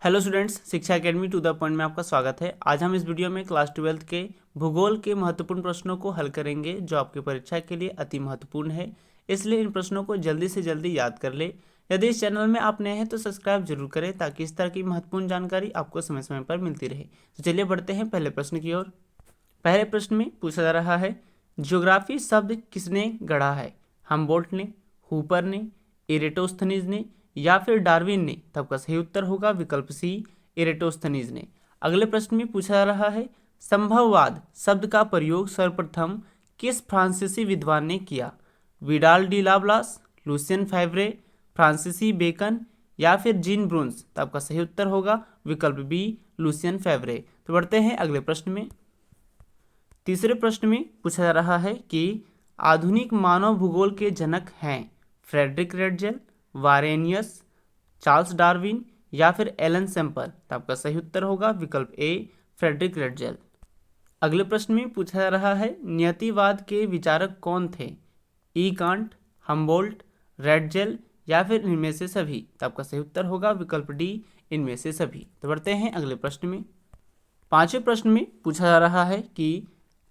Hello students, शिक्षा academy to the point में आपका स्वागत है। आज हम इस वीडियो में क्लास 12 के भूगोल के महत्वपूर्ण प्रश्नों को हल करेंगे जो आपकी परीक्षा के लिए अति महत्वपूर्ण है। इसलिए इन प्रश्नों को जल्दी से जल्दी याद कर ले। यदि इस चैनल में आप नए हैं तो सब्सक्राइब जरूर करें ताकि इस तरह की महत्वपूर्ण जानकारी आपको समय समय पर मिलती रहे। तो चलिए बढ़ते हैं पहले प्रश्न की ओर। पहले प्रश्न में पूछा जा रहा है, ज्योग्राफी शब्द किसने गढ़ा है? हमबोल्ट ने, हूपर ने, इरेटोस्थनीज ने या फिर डार्विन ने? तब का सही उत्तर होगा विकल्प सी, इरेटोस्थनीज ने। अगले प्रश्न में पूछा जा रहा है, संभववाद शब्द का प्रयोग सर्वप्रथम किस फ्रांसीसी विद्वान ने किया? विडाल डी लाब्लास, लुसियन फेवरे, फ्रांसीसी बेकन या फिर जीन ब्रून्स? तब का सही उत्तर होगा विकल्प बी, लुसियन फेवरे। तो बढ़ते हैं अगले प्रश्न में। तीसरे प्रश्न में पूछा जा रहा है कि आधुनिक मानव भूगोल के जनक हैं फ्रेडरिक रेडजेल, वारेनियस, चार्ल्स डार्विन या फिर एलन सैम्पल? तो आपका सही उत्तर होगा विकल्प ए, फ्रेडरिक रेडजेल। अगले प्रश्न में पूछा जा रहा है, नियतिवाद के विचारक कौन थे? ई कांट, हमबोल्ट, रेडजेल या फिर इनमें से सभी? तो आपका सही उत्तर होगा विकल्प डी, इनमें से सभी। तो बढ़ते हैं अगले प्रश्न में। पांचवें प्रश्न में पूछा जा रहा है कि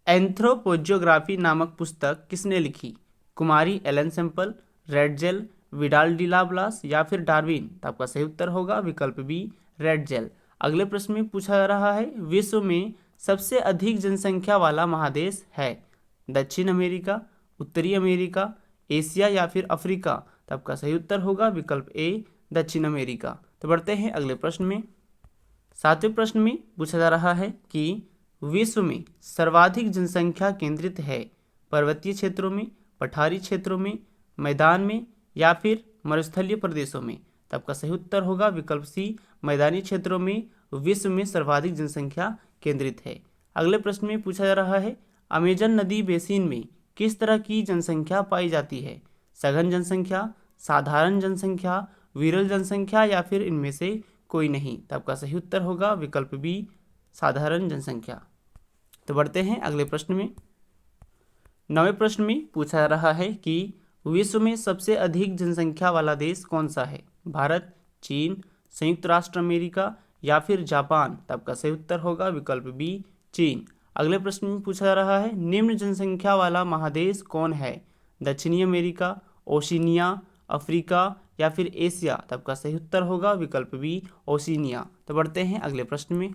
एंथ्रोपोजियोग्राफी नामक पुस्तक किसने लिखी? कुमारी Ellen Semple, Ratzel, Vidal de la Blache या फिर डार्विन? तो आपका सही उत्तर होगा विकल्प बी, रेडजेल। अगले प्रश्न में पूछा जा रहा है, विश्व में सबसे अधिक जनसंख्या वाला महादेश है? दक्षिण अमेरिका, उत्तरी अमेरिका, एशिया या फिर अफ्रीका? तो आपका सही उत्तर होगा विकल्प ए, दक्षिण अमेरिका। तो बढ़ते हैं अगले प्रश्न में। सातवें प्रश्न में पूछा जा रहा है कि विश्व में सर्वाधिक जनसंख्या केंद्रित है पर्वतीय क्षेत्रों में, पठारी क्षेत्रों में, मैदान में या फिर मरुस्थलीय प्रदेशों में? तब का सही उत्तर होगा विकल्प सी, मैदानी क्षेत्रों में विश्व में सर्वाधिक जनसंख्या केंद्रित है। अगले प्रश्न में पूछा जा रहा है, अमेजन नदी बेसिन में किस तरह की जनसंख्या पाई जाती है? सघन जनसंख्या, साधारण जनसंख्या, विरल जनसंख्या या फिर इनमें से कोई नहीं? तब का सही उत्तर होगा विकल्प बी, साधारण जनसंख्या। तो बढ़ते हैं अगले प्रश्न में। नवें प्रश्न में पूछा जा रहा है कि विश्व में सबसे अधिक जनसंख्या वाला देश कौन सा है? भारत, चीन, संयुक्त राष्ट्र अमेरिका या फिर जापान? तब का सही उत्तर होगा विकल्प बी, चीन। अगले प्रश्न में पूछा जा रहा है, निम्न जनसंख्या वाला महादेश कौन है? दक्षिणी अमेरिका, ओशिनिया, अफ्रीका या फिर एशिया? तब का सही उत्तर होगा विकल्प बी, ओशिनिया। तो बढ़ते हैं अगले प्रश्न में।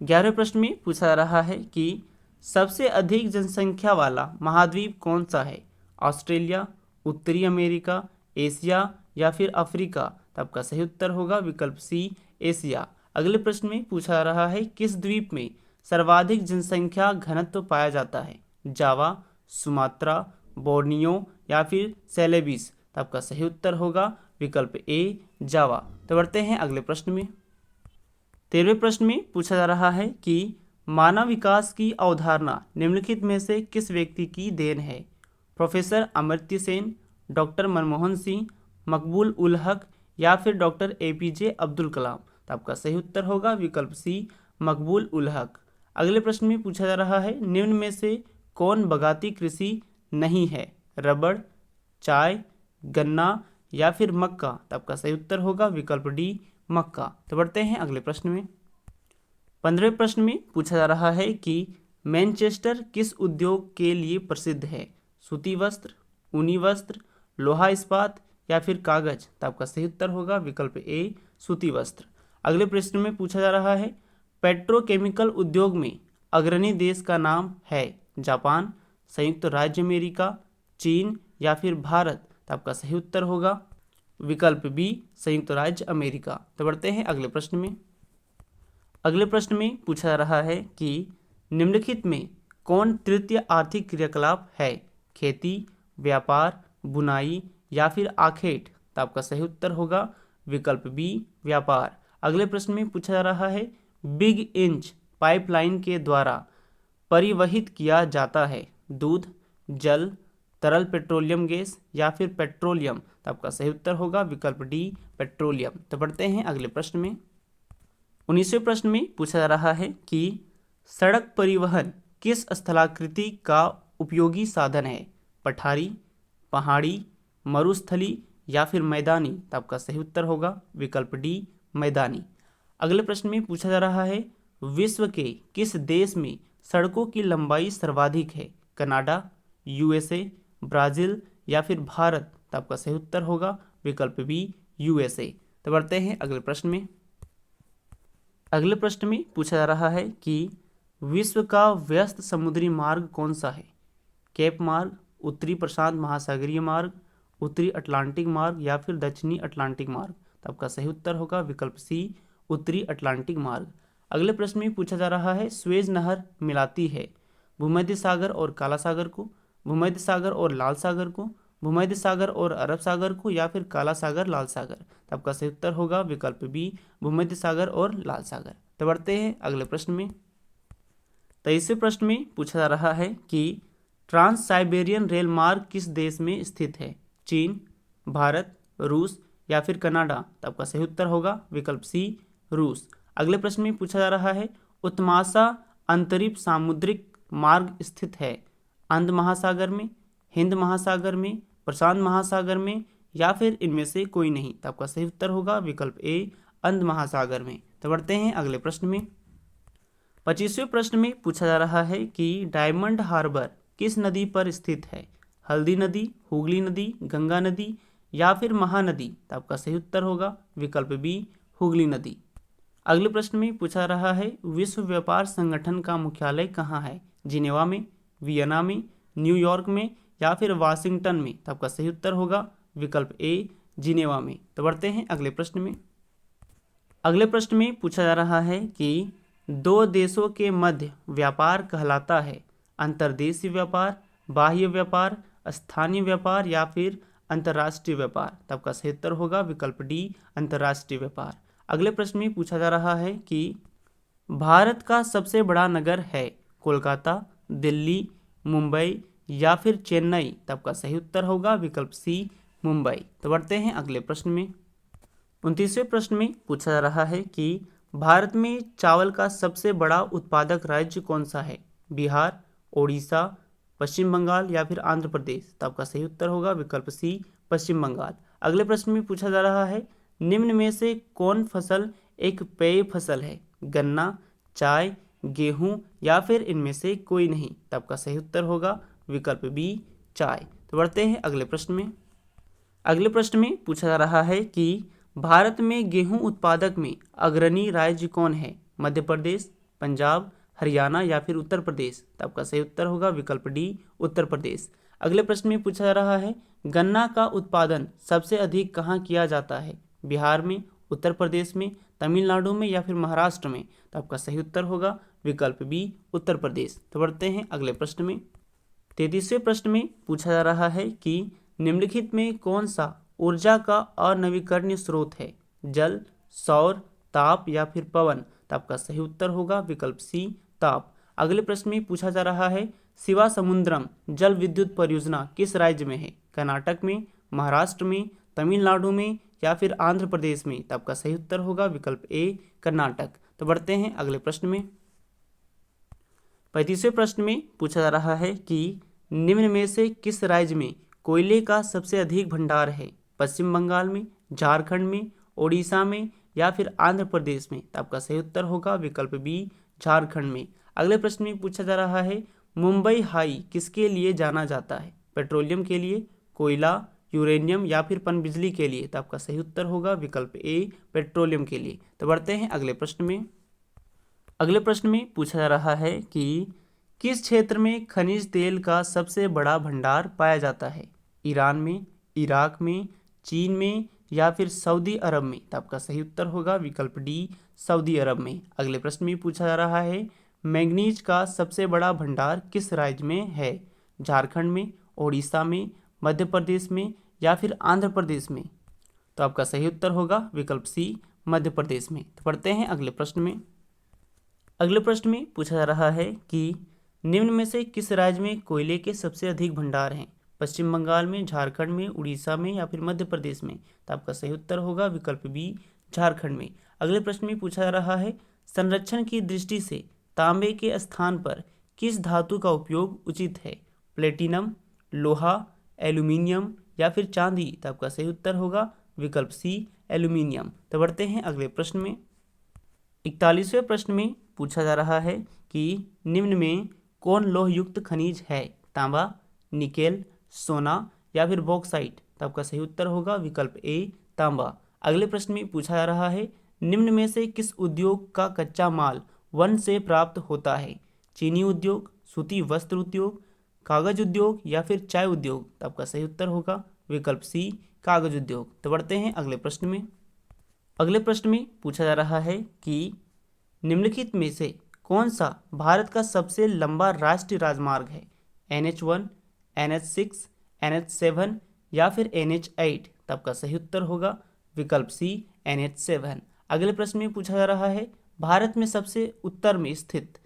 11वें प्रश्न में पूछा जा रहा है कि सबसे अधिक जनसंख्या वाला महाद्वीप कौन सा है? ऑस्ट्रेलिया, उत्तरी अमेरिका, एशिया या फिर अफ्रीका? तब का सही उत्तर होगा विकल्प सी, एशिया। अगले प्रश्न में पूछा जा रहा है, किस द्वीप में सर्वाधिक जनसंख्या घनत्व पाया जाता है? जावा, सुमात्रा, बोर्नियो या फिर सेलेबिस? तब का सही उत्तर होगा विकल्प ए, जावा। तो बढ़ते हैं अगले प्रश्न में। 13वें प्रश्न में पूछा जा रहा है कि मानव विकास की अवधारणा निम्नलिखित में से किस व्यक्ति की देन है? प्रोफेसर अमर्त्य सेन, डॉक्टर मनमोहन सिंह, मकबूल उल हक या फिर डॉक्टर एपीजे अब्दुल कलाम? तो आपका सही उत्तर होगा विकल्प सी, मकबूल उल हक। अगले प्रश्न में पूछा जा रहा है, निम्न में से कौन बगाती कृषि नहीं है? रबड़, चाय, गन्ना या फिर मक्का? तो आपका सही उत्तर होगा विकल्प डी, मक्का। तो बढ़ते हैं अगले प्रश्न में। 15वें प्रश्न में पूछा जा रहा है कि मैनचेस्टर किस उद्योग के लिए प्रसिद्ध है? सूती वस्त्र, ऊनी वस्त्र, लोहा इस्पात या फिर कागज? तो आपका सही उत्तर होगा विकल्प ए, सूती वस्त्र। अगले प्रश्न में पूछा जा रहा है, पेट्रोकेमिकल उद्योग में अग्रणी देश का नाम है? जापान, संयुक्त राज्य अमेरिका, चीन या फिर भारत? तो आपका सही उत्तर होगा विकल्प बी, संयुक्त राज्य अमेरिका। तो बढ़ते हैं अगले प्रश्न में। अगले प्रश्न में पूछा जा रहा है कि निम्नलिखित में कौन तृतीय आर्थिक क्रियाकलाप है? खेती, व्यापार, बुनाई या फिर आखेट? तो आपका सही उत्तर होगा विकल्प बी, व्यापार। अगले प्रश्न में पूछा जा रहा है, बिग इंच पाइपलाइन के द्वारा परिवहित किया जाता है दूध, जल, तरल पेट्रोलियम गैस या फिर पेट्रोलियम? तो आपका सही उत्तर होगा विकल्प डी, पेट्रोलियम। तो बढ़ते हैं अगले प्रश्न में। 19वें प्रश्न में पूछा जा रहा है कि सड़क परिवहन किस स्थलाकृति का उपयोगी साधन है? पठारी, पहाड़ी, मरुस्थली या फिर मैदानी? तो आपका सही उत्तर होगा विकल्प डी, मैदानी। अगले प्रश्न में पूछा जा रहा है विश्व के किस देश में सड़कों की लंबाई सर्वाधिक है? कनाडा, यूएसए, ब्राजील या फिर भारत? तो आपका सही उत्तर होगा विकल्प बी यूएसए। तो बढ़ते हैं अगले प्रश्न में। अगले प्रश्न में पूछा जा रहा है कि विश्व का व्यस्त समुद्री मार्ग कौन सा है? केप मार्ग, उत्तरी प्रशांत महासागरीय मार्ग, उत्तरी अटलांटिक मार्ग या फिर दक्षिणी अटलांटिक मार्ग? तो आपका सही उत्तर होगा विकल्प सी उत्तरी अटलांटिक मार्ग। अगले प्रश्न में पूछा जा रहा है स्वेज नहर मिलाती है भूमध्य सागर और काला सागर को, भूमध्य सागर और लाल सागर को, भूमध्य सागर और अरब सागर को या फिर काला सागर लाल सागर? तो आपका सही उत्तर होगा विकल्प बी भूमध्य सागर और लाल सागर। तो बढ़ते हैं अगले प्रश्न में। 23वें प्रश्न में पूछा जा रहा है कि ट्रांस साइबेरियन रेल मार्ग किस देश में स्थित है? चीन, भारत, रूस या फिर कनाडा? तो आपका सही उत्तर होगा विकल्प सी रूस। अगले प्रश्न में पूछा जा रहा है उत्तमाशा अंतरिक्ष सामुद्रिक मार्ग स्थित है अंध महासागर में, हिंद महासागर में, प्रशांत महासागर में या फिर इनमें से कोई नहीं? तो आपका सही उत्तर होगा विकल्प ए अंध महासागर में। तो बढ़ते हैं अगले प्रश्न में। 25वें प्रश्न में पूछा जा रहा है कि डायमंड हार्बर किस नदी पर स्थित है? हल्दी नदी, हुगली नदी, गंगा नदी या फिर महानदी? तो आपका सही उत्तर होगा विकल्प बी हुगली नदी। अगले प्रश्न में पूछा रहा है विश्व व्यापार संगठन का मुख्यालय कहाँ है? जिनेवा में, वियना में, न्यूयॉर्क में या फिर वाशिंगटन में? तो आपका सही उत्तर होगा विकल्प ए जिनेवा में। तो बढ़ते हैं अगले प्रश्न में। अगले प्रश्न में पूछा जा रहा है कि दो देशों के मध्य व्यापार कहलाता है अंतर्देशीय व्यापार, बाह्य व्यापार, स्थानीय व्यापार या फिर अंतर्राष्ट्रीय व्यापार? तो आपका सही उत्तर होगा विकल्प डी अंतर्राष्ट्रीय व्यापार। अगले प्रश्न में पूछा जा रहा है कि भारत का सबसे बड़ा नगर है कोलकाता, दिल्ली, मुंबई या फिर चेन्नई? तो आपका सही उत्तर होगा विकल्प सी मुंबई। तो बढ़ते हैं अगले प्रश्न में। 29वें प्रश्न में पूछा जा रहा है कि भारत में चावल का सबसे बड़ा उत्पादक राज्य कौन सा है? बिहार, ओडिशा, पश्चिम बंगाल या फिर आंध्र प्रदेश? तो आपका सही उत्तर होगा विकल्प सी पश्चिम बंगाल। अगले प्रश्न में पूछा जा रहा है निम्न में से कौन फसल एक पेय फसल है? गन्ना, चाय, गेहूं या फिर इनमें से कोई नहीं? तो आपका सही उत्तर होगा विकल्प बी चाय। तो बढ़ते हैं अगले प्रश्न में। अगले प्रश्न में पूछा जा रहा है कि भारत में गेहूं उत्पादक में अग्रणी राज्य कौन है? मध्य प्रदेश, पंजाब, हरियाणा या फिर उत्तर प्रदेश? तो आपका सही उत्तर होगा विकल्प डी उत्तर प्रदेश। अगले प्रश्न में पूछा जा रहा है गन्ना का उत्पादन सबसे अधिक कहाँ किया जाता है? बिहार में, उत्तर प्रदेश में, तमिलनाडु में या फिर महाराष्ट्र में? तो आपका सही उत्तर होगा विकल्प बी उत्तर प्रदेश। तो बढ़ते हैं अगले प्रश्न में। 33वें प्रश्न में पूछा जा रहा है कि निम्नलिखित में कौन सा ऊर्जा का अनवीकरणीय स्रोत है? जल, सौर, ताप या फिर पवन? तो आपका सही उत्तर होगा विकल्प सी ताप। अगले प्रश्न में पूछा जा रहा है शिवा समुद्रम जल विद्युत परियोजना किस राज्य में है? कर्नाटक में, महाराष्ट्र में, तमिलनाडु में या फिर आंध्र प्रदेश में? तो आपका सही उत्तर होगा विकल्प ए कर्नाटक। तो बढ़ते हैं अगले प्रश्न में। 35वें प्रश्न में पूछा जा रहा है कि निम्न में से किस राज्य में कोयले का सबसे अधिक भंडार है? पश्चिम बंगाल में, झारखंड में, ओडिशा में या फिर आंध्र प्रदेश में? तो आपका सही उत्तर होगा विकल्प बी झारखंड में। अगले प्रश्न में पूछा जा रहा है मुंबई हाई किसके लिए जाना जाता है? पेट्रोलियम के लिए, कोयला, यूरेनियम या फिर पनबिजली के लिए? तो आपका सही उत्तर होगा विकल्प ए पेट्रोलियम के लिए। तो बढ़ते हैं अगले प्रश्न में। अगले प्रश्न में पूछा जा रहा है कि किस क्षेत्र में खनिज तेल का सबसे बड़ा भंडार पाया जाता है? ईरान में, इराक में, चीन में या फिर सऊदी अरब में? तो आपका सही उत्तर होगा विकल्प डी सऊदी अरब में। अगले प्रश्न में पूछा जा रहा है मैंगनीज का सबसे बड़ा भंडार किस राज्य में है? झारखंड में, ओडिशा में, मध्य प्रदेश में या फिर आंध्र प्रदेश में? तो आपका सही उत्तर होगा विकल्प सी मध्य प्रदेश में। तो पढ़ते हैं अगले प्रश्न में। अगले प्रश्न में पूछा जा रहा है कि निम्न में से किस राज्य में कोयले के सबसे अधिक भंडार हैं? पश्चिम बंगाल में, झारखंड में, उड़ीसा में या फिर मध्य प्रदेश में? तो आपका सही उत्तर होगा विकल्प बी झारखंड में। अगले प्रश्न में पूछा जा रहा है संरक्षण की दृष्टि से तांबे के स्थान पर किस धातु का उपयोग उचित है? प्लेटिनम, लोहा, एल्यूमिनियम या फिर चांदी? तो आपका सही उत्तर होगा विकल्प सी एल्यूमिनियम। तो बढ़ते हैं अगले प्रश्न में। 41वें प्रश्न में पूछा जा रहा है कि निम्न में कौन लोह युक्त खनिज है? तांबा, निकेल, सोना या फिर बॉक्साइट। तो आपका सही उत्तर होगा विकल्प ए तांबा। अगले प्रश्न में पूछा जा रहा है निम्न में से किस उद्योग का कच्चा माल वन से प्राप्त होता है? चीनी उद्योग, सूती वस्त्र उद्योग, कागज उद्योग या फिर चाय उद्योग। तो आपका सही उत्तर होगा विकल्प सी कागज उद्योग। तो बढ़ते हैं अगले प्रश्न में। अगले प्रश्न में पूछा जा रहा है कि निम्नलिखित में से कौन सा भारत का सबसे लंबा राष्ट्रीय राजमार्ग है? NH1, NH6, NH7 या फिर NH8। तो आपका सही उत्तर होगा विकल्प सी NH7। अगले प्रश्न में पूछा जा रहा है भारत में सबसे उत्तर में स्थित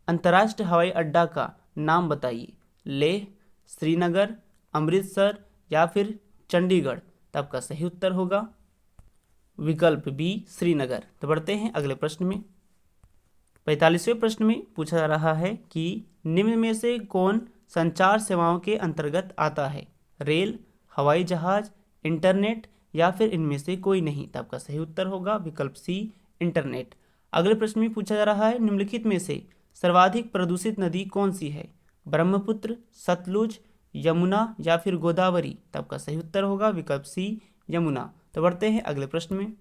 अंतर्राष्ट्रीय हवाई अड्डा का नाम बताइए। लेह, श्रीनगर, अमृतसर या फिर चंडीगढ़। तो आपका सही उत्तर होगा विकल्प बी श्रीनगर। तो बढ़ते हैं अगले प्रश्न में। 45वें प्रश्न में पूछा जा रहा है कि निम्न में से कौन संचार सेवाओं के अंतर्गत आता है? रेल, हवाई जहाज, इंटरनेट या फिर इनमें से कोई नहीं। तो आपका सही उत्तर होगा विकल्प सी इंटरनेट। अगले प्रश्न में पूछा जा रहा है निम्नलिखित में से सर्वाधिक प्रदूषित नदी कौन सी है? ब्रह्मपुत्र, सतलुज, यमुना या फिर गोदावरी। तो आपका सही उत्तर होगा विकल्प सी यमुना। तो बढ़ते हैं अगले प्रश्न में।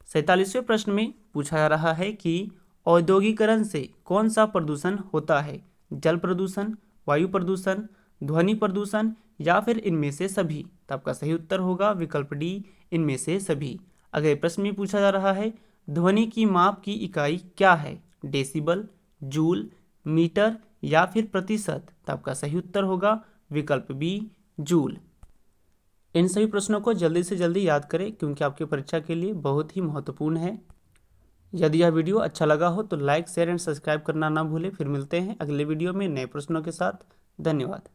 47वें प्रश्न में पूछा जा रहा है कि औद्योगिकरण से कौन सा प्रदूषण होता है? जल प्रदूषण, वायु प्रदूषण, ध्वनि प्रदूषण या फिर इनमें से सभी। तो आपका सही उत्तर होगा विकल्प डी इनमें से सभी। अगले प्रश्न में पूछा जा रहा है ध्वनि की माप की इकाई क्या है? डेसिबल, जूल, मीटर या फिर प्रतिशत। तो आपका सही उत्तर होगा विकल्प बी जूल। इन सभी प्रश्नों को जल्दी से जल्दी याद करें क्योंकि आपकी परीक्षा के लिए बहुत ही महत्वपूर्ण है। यदि यह वीडियो अच्छा लगा हो तो लाइक, शेयर एंड सब्सक्राइब करना ना भूलें। फिर मिलते हैं अगले वीडियो में नए प्रश्नों के साथ। धन्यवाद।